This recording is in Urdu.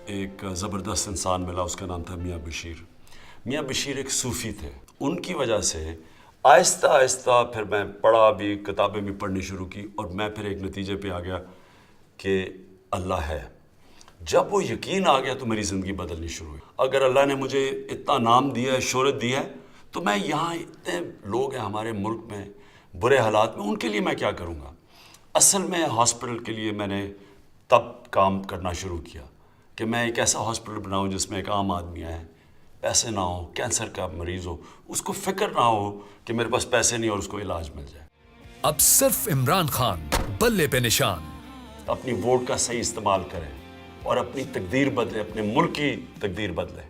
ایک زبردست انسان ملا، اس کا نام تھا میاں بشیر۔ میاں بشیر ایک صوفی تھے، ان کی وجہ سے آہستہ آہستہ پھر میں پڑھا بھی، کتابیں بھی پڑھنی شروع کی، اور میں پھر ایک نتیجے پہ آ گیا کہ اللہ ہے۔ جب وہ یقین آ گیا تو میری زندگی بدلنی شروع ہوئی۔ اگر اللہ نے مجھے اتنا نام دیا ہے، شہرت دی ہے، تو میں یہاں اتنے لوگ ہیں ہمارے ملک میں برے حالات میں، ان کے لیے میں کیا کروں گا؟ اصل میں ہاسپٹل کے لیے میں نے تب کام کرنا شروع کیا کہ میں ایک ایسا ہاسپٹل بناؤں جس میں ایک عام آدمی آئے، پیسے نہ ہو، کینسر کا مریض ہو، اس کو فکر نہ ہو کہ میرے پاس پیسے نہیں اور اس کو علاج مل جائے۔ اب صرف عمران خان بلے پہ نشان۔ اپنی ووٹ کا صحیح استعمال کریں اور اپنی تقدیر بدلیں، اپنے ملک کی تقدیر بدلیں۔